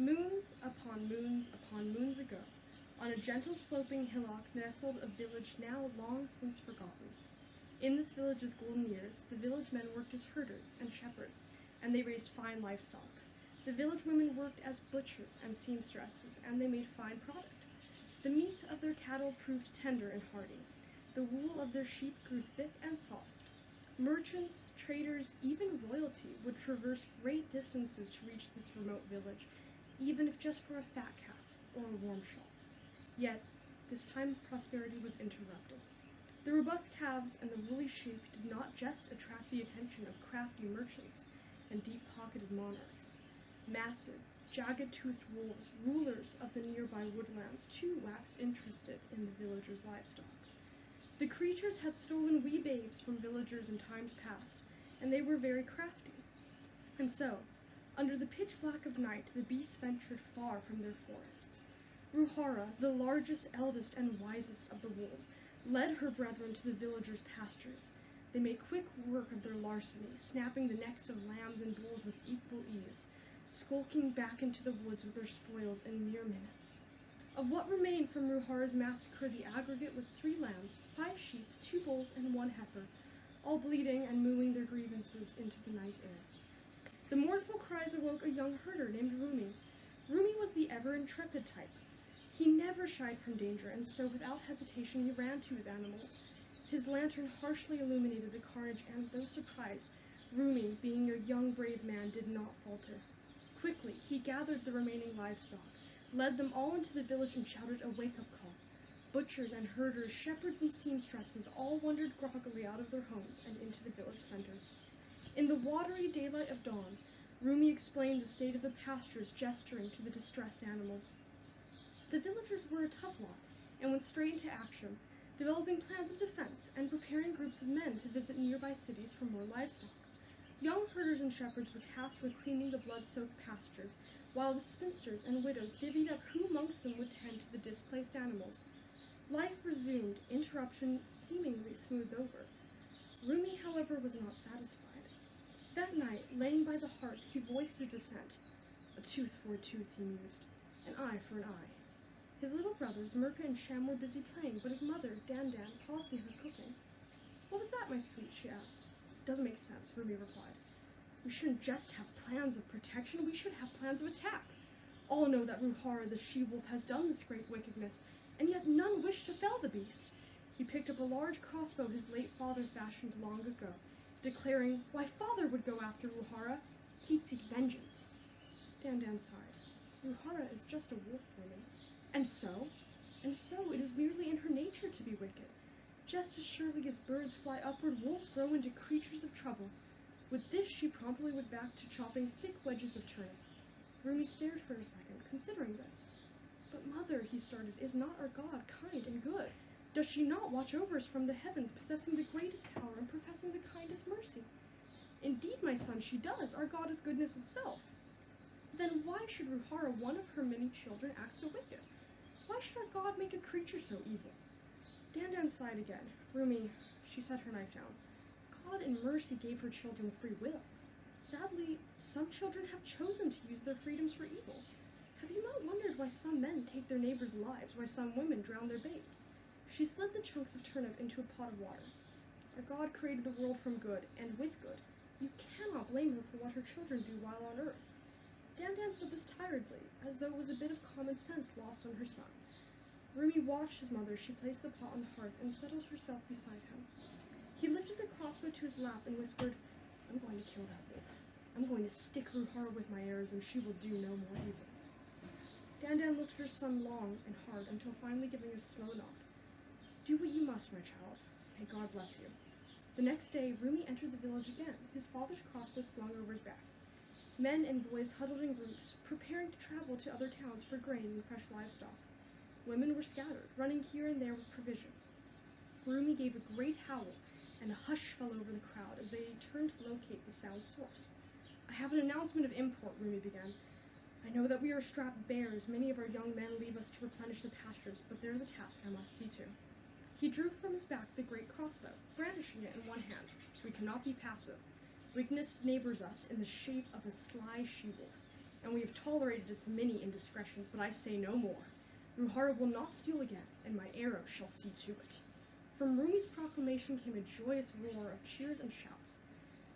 Moons upon moons ago, on a gentle sloping hillock nestled a village now long since forgotten. In this village's golden years, the village men worked as herders and shepherds, and they raised fine livestock. The village women worked as butchers and seamstresses, and they made fine product. The meat of their cattle proved tender and hearty. The wool of their sheep grew thick and soft. Merchants, traders, even royalty would traverse great distances to reach this remote village, even if just for a fat calf or a warm shawl. Yet, this time of prosperity was interrupted. The robust calves and the woolly sheep did not just attract the attention of crafty merchants and deep-pocketed monarchs. Massive, jagged-toothed wolves, rulers of the nearby woodlands, too waxed interested in the villagers' livestock. The creatures had stolen wee babes from villagers in times past, and they were very crafty. And so, under the pitch black of night, the beasts ventured far from their forests. Ruhara, the largest, eldest, and wisest of the wolves, led her brethren to the villagers' pastures. They made quick work of their larceny, snapping the necks of lambs and bulls with equal ease, skulking back into the woods with their spoils in mere minutes. Of what remained from Ruhara's massacre, the aggregate was 3 lambs, 5 sheep, 2 bulls, and 1 heifer, all bleating and mooing their grievances into the night air. The mournful cries awoke a young herder named Rumi. Rumi was the ever-intrepid type. He never shied from danger, and so without hesitation he ran to his animals. His lantern harshly illuminated the carnage, and though surprised, Rumi, being a young brave man, did not falter. Quickly, he gathered the remaining livestock, led them all into the village, and shouted a wake-up call. Butchers and herders, shepherds and seamstresses all wandered groggily out of their homes and into the village center. In the watery daylight of dawn, Rumi explained the state of the pastures, gesturing to the distressed animals. The villagers were a tough lot, and went straight into action, developing plans of defense and preparing groups of men to visit nearby cities for more livestock. Young herders and shepherds were tasked with cleaning the blood-soaked pastures, while the spinsters and widows divvied up who amongst them would tend to the displaced animals. Life resumed, interruption seemingly smoothed over. Rumi, however, was not satisfied. That night, laying by the hearth, he voiced his dissent. A tooth for a tooth, he mused, an eye for an eye. His little brothers, Mirka and Shem, were busy playing, but his mother, Dan, paused in her cooking. "What was that, my sweet?" she asked. "Doesn't make sense," Rumi replied. "We shouldn't just have plans of protection, we should have plans of attack. All know that Ruhara the she-wolf has done this great wickedness, and yet none wish to fell the beast." He picked up a large crossbow his late father fashioned long ago, declaring, "Why, father would go after Ruhara. He'd seek vengeance." Dan sighed. "Ruhara is just a wolf, Rumi. And so it is merely in her nature to be wicked. Just as surely as birds fly upward, wolves grow into creatures of trouble." With this, she promptly went back to chopping thick wedges of turnip. Rumi stared for a second, considering this. "But mother," he started, "is not our God kind and good? Does she not watch over us from the heavens, possessing the greatest power and professing the kindest mercy?" "Indeed, my son, she does. Our God is goodness itself." "Then why should Ruhara, one of her many children, act so wicked? Why should our God make a creature so evil?" Dan sighed again. "Rumi," she set her knife down, "God in mercy gave her children free will. Sadly, some children have chosen to use their freedoms for evil. Have you not wondered why some men take their neighbors' lives, why some women drown their babes?" She slid the chunks of turnip into a pot of water. "Our God created the world from good, and with good. You cannot blame her for what her children do while on earth." Dan said this tiredly, as though it was a bit of common sense lost on her son. Rumi watched his mother. She placed the pot on the hearth and settled herself beside him. He lifted the crossbow to his lap and whispered, "I'm going to kill that wolf. I'm going to stick Ruhara with my arrows, and she will do no more evil." Dan looked at her son long and hard until finally giving a slow nod. "Do what you must, my child. May God bless you." The next day, Rumi entered the village again, his father's crossbow slung over his back. Men and boys huddled in groups, preparing to travel to other towns for grain and fresh livestock. Women were scattered, running here and there with provisions. Rumi gave a great howl, and a hush fell over the crowd as they turned to locate the sound's source. "I have an announcement of import," Rumi began. "I know that we are strapped bare as many of our young men leave us to replenish the pastures, but there is a task I must see to." He drew from his back the great crossbow, brandishing it in one hand. "We cannot be passive. Weakness neighbors us in the shape of a sly she-wolf. and we have tolerated its many indiscretions, but I say no more. Ruhara will not steal again, and my arrow shall see to it." From Rumi's proclamation came a joyous roar of cheers and shouts.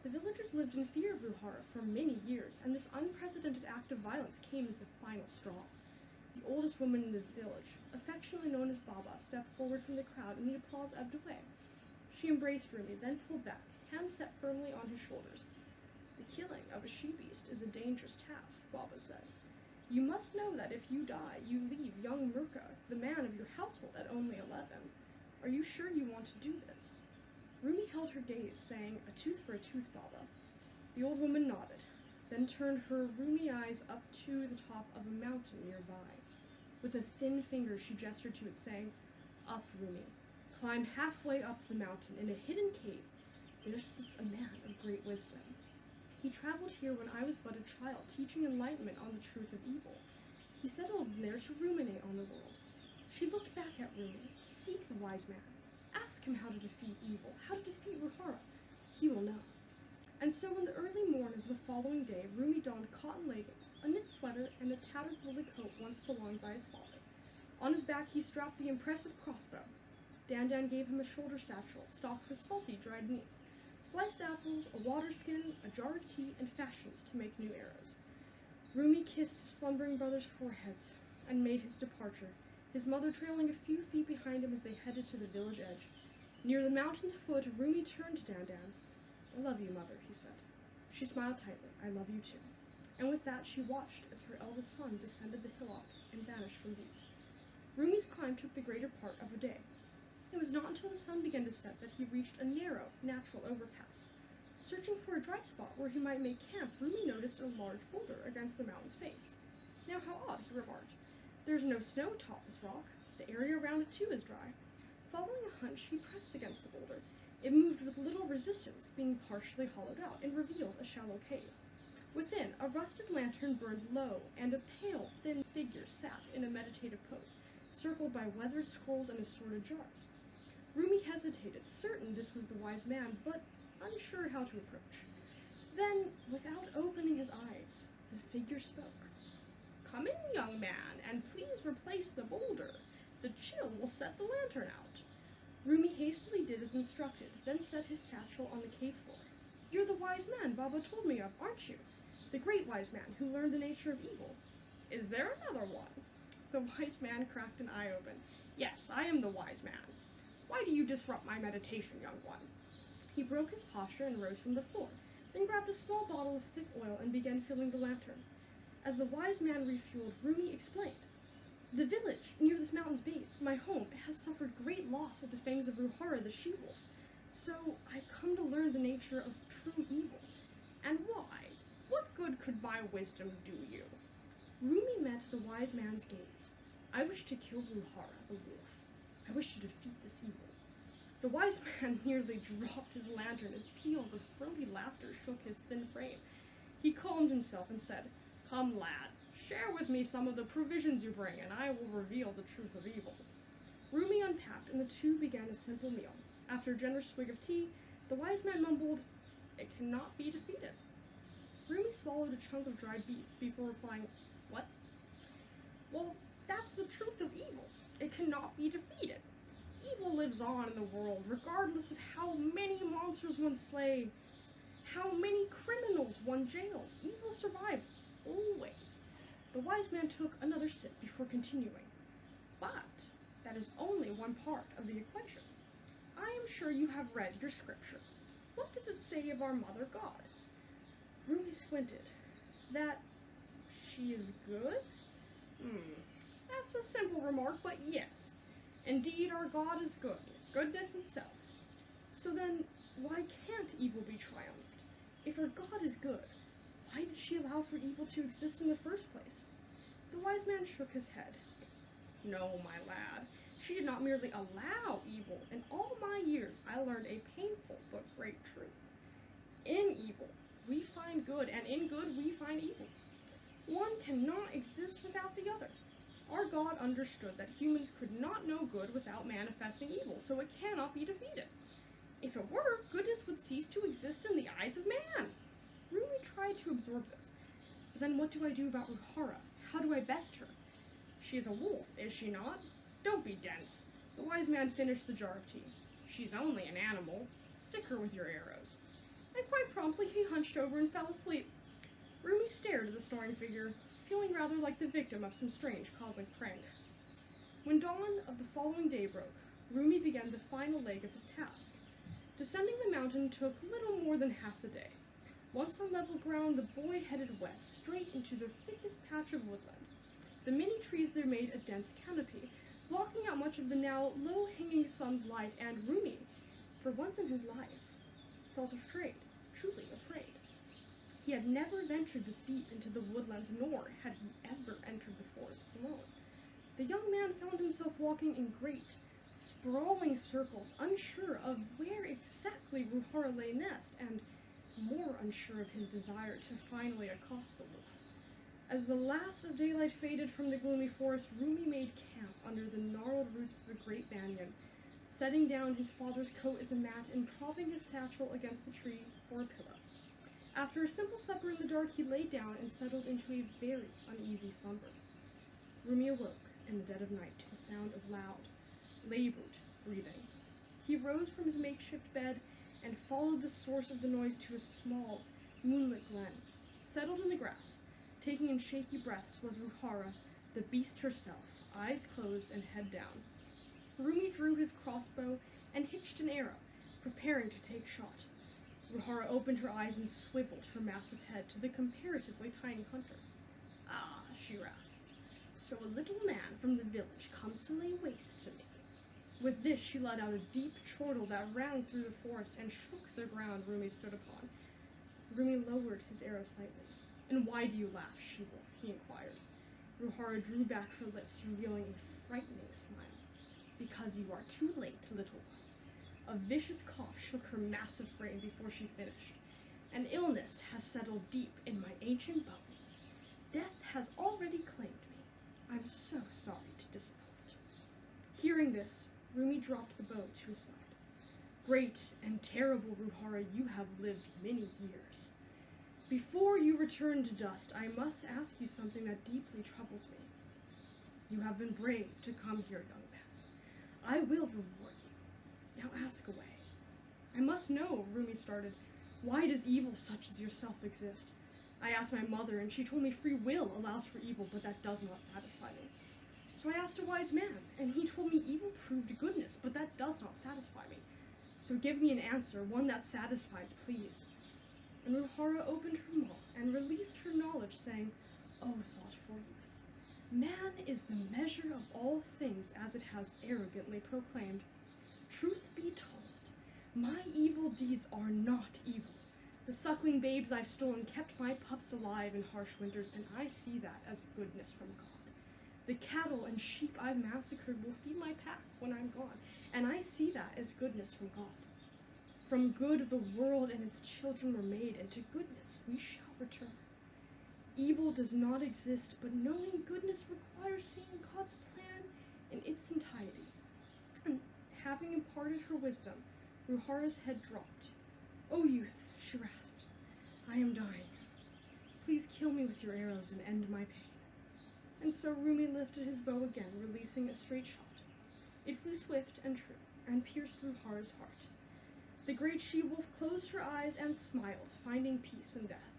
The villagers lived in fear of Ruhara for many years, and this unprecedented act of violence came as the final straw. The oldest woman in the village, affectionately known as Baba, stepped forward from the crowd, and the applause ebbed away. She embraced Rumi, then pulled back, hands set firmly on his shoulders. "The killing of a she-beast is a dangerous task," Baba said. "You must know that if you die, you leave young Murka, the man of your household, at only 11. Are you sure you want to do this?" Rumi held her gaze, saying, "A tooth for a tooth, Baba." The old woman nodded, then turned her Rumi eyes up to the top of a mountain nearby. With a thin finger she gestured to it, saying, "Up, Rumi. Climb halfway up the mountain. In a hidden cave, there sits a man of great wisdom. He traveled here when I was but a child, teaching enlightenment on the truth of evil. He settled there to ruminate on the world." She looked back at Rumi. "Seek the wise man. Ask him how to defeat evil, how to defeat Ruhara. He will know." And so in the early morn of the following day, Rumi donned cotton leggings, a knit sweater, and a tattered woolly coat once belonged by his father. On his back he strapped the impressive crossbow. Dandan gave him a shoulder satchel stocked with salty dried meats, sliced apples, a water skin, a jar of tea, and fashions to make new arrows. Rumi kissed his slumbering brothers' foreheads and made his departure, his mother trailing a few feet behind him as they headed to the village edge. Near the mountain's foot, Rumi turned to Dandan. "I love you, mother," he said. She smiled tightly. "I love you too." And with that she watched as her eldest son descended the hillock and vanished from view. Rumi's climb took the greater part of a day. It was not until the sun began to set that he reached a narrow, natural overpass. Searching for a dry spot where he might make camp, Rumi noticed a large boulder against the mountain's face. "Now how odd," he remarked. "There's no snow atop this rock. The area around it too is dry." Following a hunch, he pressed against the boulder. It moved with little resistance, being partially hollowed out, and revealed a shallow cave. Within, a rusted lantern burned low, and a pale, thin figure sat in a meditative pose, circled by weathered scrolls and assorted jars. Rumi hesitated, certain this was the wise man, but unsure how to approach. Then, without opening his eyes, the figure spoke. "Come in, young man, and please replace the boulder. The chill will set the lantern out." Rumi hastily did as instructed, then set his satchel on the cave floor. "You're the wise man Baba told me of, aren't you? The great wise man who learned the nature of evil." "Is there another one?" The wise man cracked an eye open. "Yes, I am the wise man. Why do you disrupt my meditation, young one?" He broke his posture and rose from the floor, then grabbed a small bottle of thick oil and began filling the lantern. As the wise man refueled, Rumi explained. "The village near this mountain's base, my home, has suffered great loss at the fangs of Ruhara the she-wolf. So I've come to learn the nature of true evil." "And why? What good could my wisdom do you?" Rumi met the wise man's gaze. "I wish to kill Ruhara the wolf. I wish to defeat this evil." The wise man nearly dropped his lantern as peals of throaty laughter shook his thin frame. He calmed himself and said, "Come, lad, share with me some of the provisions you bring, and I will reveal the truth of evil." Rumi unpacked, and the two began a simple meal. After a generous swig of tea, the wise man mumbled, "It cannot be defeated." Rumi swallowed a chunk of dried beef before replying, "What?" "Well, that's the truth of evil. It cannot be defeated. Evil lives on in the world, regardless of how many monsters one slays, how many criminals one jails. Evil survives, always." The wise man took another sip before continuing. "But that is only one part of the equation. I am sure you have read your scripture. What does it say of our mother God?" Rumi squinted. "That she is good? That's a simple remark, but yes. Indeed, our God is good, goodness itself. So then, why can't evil be triumphed? If our God is good, why did she allow for evil to exist in the first place?" The wise man shook his head. "No, my lad, she did not merely allow evil. In all my years, I learned a painful but great truth. In evil, we find good, and in good, we find evil. One cannot exist without the other. Our God understood that humans could not know good without manifesting evil, so it cannot be defeated. If it were, goodness would cease to exist in the eyes of man." Rumi tried to absorb this. But then what do I do about Ruhara? How do I best her? She is a wolf, is she not? Don't be dense. The wise man finished the jar of tea. She's only an animal. Stick her with your arrows. And quite promptly he hunched over and fell asleep. Rumi stared at the snoring figure, feeling rather like the victim of some strange cosmic prank. When dawn of the following day broke, Rumi began the final leg of his task. Descending the mountain took little more than half the day. Once on level ground, the boy headed west, straight into the thickest patch of woodland. The many trees there made a dense canopy, blocking out much of the now low-hanging sun's light, and Rumi, for once in his life, felt afraid, truly afraid. He had never ventured this deep into the woodlands, nor had he ever entered the forests alone. The young man found himself walking in great, sprawling circles, unsure of where exactly Ruhara lay nest, and more unsure of his desire to finally accost the wolf. As the last of daylight faded from the gloomy forest, Rumi made camp under the gnarled roots of a great banyan, setting down his father's coat as a mat and propping his satchel against the tree for a pillow. After a simple supper in the dark, he lay down and settled into a very uneasy slumber. Rumi awoke in the dead of night to the sound of loud, labored breathing. He rose from his makeshift bed and followed the source of the noise to a small, moonlit glen. Settled in the grass, taking in shaky breaths, was Ruhara, the beast herself, eyes closed and head down. Rumi drew his crossbow and hitched an arrow, preparing to take shot. Ruhara opened her eyes and swiveled her massive head to the comparatively tiny hunter. "Ah," she rasped, "so a little man from the village comes to lay waste to me." With this, she let out a deep chortle that rang through the forest and shook the ground Rumi stood upon. Rumi lowered his arrow slightly. "And why do you laugh, she-wolf?" he inquired. Ruhara drew back her lips, revealing a frightening smile. "Because you are too late, little one." A vicious cough shook her massive frame before she finished. "An illness has settled deep in my ancient bones. Death has already claimed me. I'm so sorry to disappoint." Hearing this, Rumi dropped the bow to his side. "Great and terrible Ruhara, you have lived many years. Before you return to dust, I must ask you something that deeply troubles me. You have been brave to come here, young man. I will reward you. Now ask away." "I must know," Rumi started. "Why does evil such as yourself exist? I asked my mother, and she told me free will allows for evil, but that does not satisfy me. So I asked a wise man, and he told me evil proved goodness, but that does not satisfy me. So give me an answer, one that satisfies, please." And Ruhara opened her maw and released her knowledge, saying, "O thoughtful youth, man is the measure of all things, as it has arrogantly proclaimed. Truth be told, my evil deeds are not evil. The suckling babes I've stolen kept my pups alive in harsh winters, and I see that as goodness from God. The cattle and sheep I've massacred will feed my pack when I'm gone, and I see that as goodness from God. From good the world and its children were made, and to goodness we shall return. Evil does not exist, but knowing goodness requires seeing God's plan in its entirety." And having imparted her wisdom, Ruhara's head dropped. "O youth," she rasped, "I am dying. Please kill me with your arrows and end my pain." And so Rumi lifted his bow again, releasing a straight shot. It flew swift and true, and pierced Ruhara's heart. The great she-wolf closed her eyes and smiled, finding peace in death.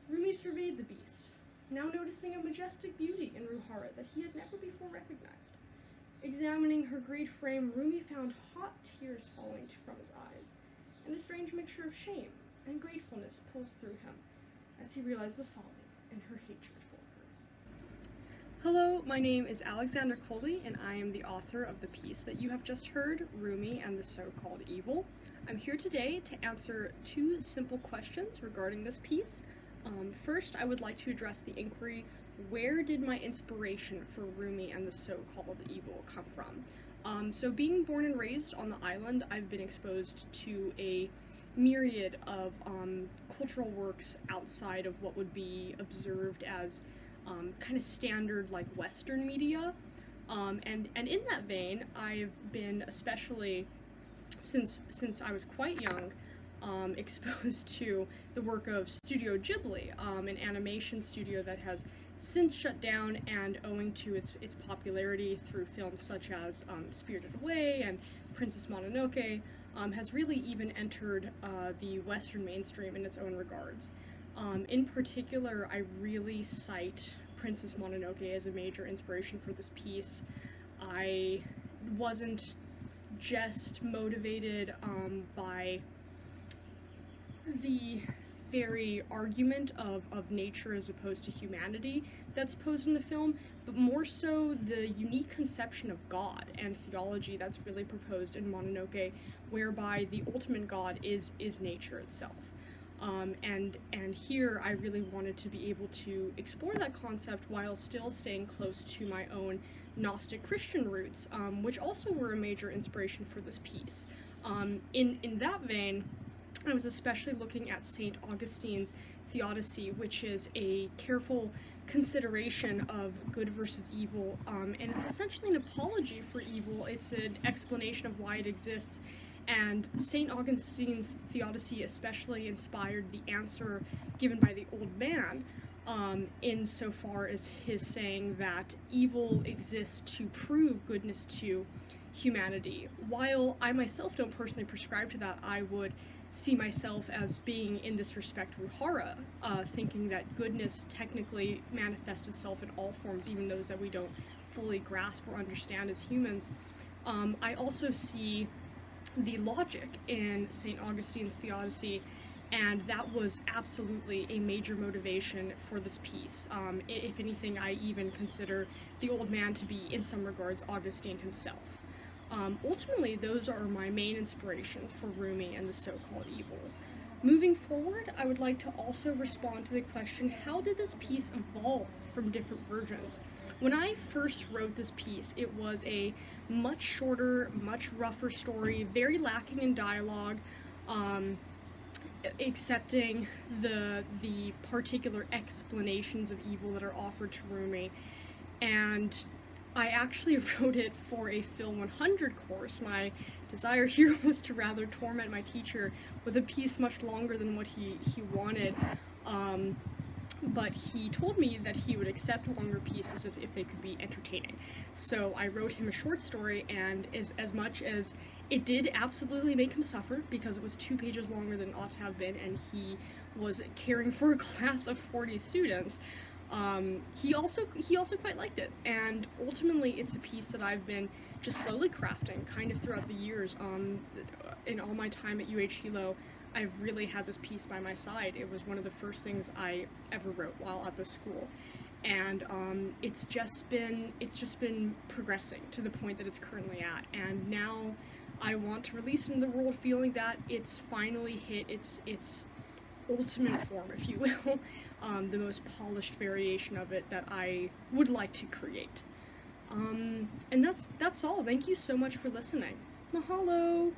Rumi surveyed the beast, now noticing a majestic beauty in Ruhara that he had never before recognized. Examining her great frame, Rumi found hot tears falling from his eyes, and a strange mixture of shame and gratefulness pulsed through him as he realized the folly in her hatred for her. Hello, my name is Alexander Coley, and I am the author of the piece that you have just heard, Rumi and the So-Called Evil. I'm here today to answer two simple questions regarding this piece. First, I would like to address the inquiry, where did my inspiration for Rumi and the So-Called Evil come from? So being born and raised on the island, I've been exposed to a myriad of cultural works outside of what would be observed as kind of standard like Western media. And in that vein, I've been, especially since I was quite young, exposed to the work of Studio Ghibli, an animation studio that has since shut down, and owing to its popularity through films such as Spirited Away and Princess Mononoke, has really even entered the Western mainstream in its own regards. In particular, I really cite Princess Mononoke as a major inspiration for this piece. I wasn't just motivated by the very argument of nature as opposed to humanity that's posed in the film, but more so the unique conception of God and theology that's really proposed in Mononoke, whereby the ultimate God is nature itself. And here I really wanted to be able to explore that concept while still staying close to my own Gnostic Christian roots, which also were a major inspiration for this piece. In that vein, I was especially looking at St. Augustine's Theodicy, which is a careful consideration of good versus evil, and it's essentially an apology for evil. It's an explanation of why it exists, and St. Augustine's Theodicy especially inspired the answer given by the old man, insofar as his saying that evil exists to prove goodness to humanity. While I myself don't personally prescribe to that, I would see myself as being, in this respect, Ruhara, thinking that goodness technically manifests itself in all forms, even those that we don't fully grasp or understand as humans. I also see the logic in St. Augustine's Theodicy, and that was absolutely a major motivation for this piece. If anything, I even consider the old man to be, in some regards, Augustine himself. Ultimately, those are my main inspirations for Rumi and the so-called evil. Moving forward, I would like to also respond to the question, how did this piece evolve from different versions? When I first wrote this piece, it was a much shorter, much rougher story, very lacking in dialogue, accepting the particular explanations of evil that are offered to Rumi, and I actually wrote it for a Phil 100 course. My desire here was to rather torment my teacher with a piece much longer than what he wanted, but he told me that he would accept longer pieces if they could be entertaining. So I wrote him a short story, and as much as it did absolutely make him suffer, because it was 2 pages longer than it ought to have been, and he was caring for a class of 40 students, he also quite liked it, and ultimately it's a piece that I've been just slowly crafting kind of throughout the years. In all my time at UH Hilo, I've really had this piece by my side. It was one of the first things I ever wrote while at the school, and it's just been progressing to the point that it's currently at, and now I want to release it in the world feeling that it's finally hit its ultimate form, if you will, the most polished variation of it that I would like to create. And that's all. Thank you so much for listening. Mahalo!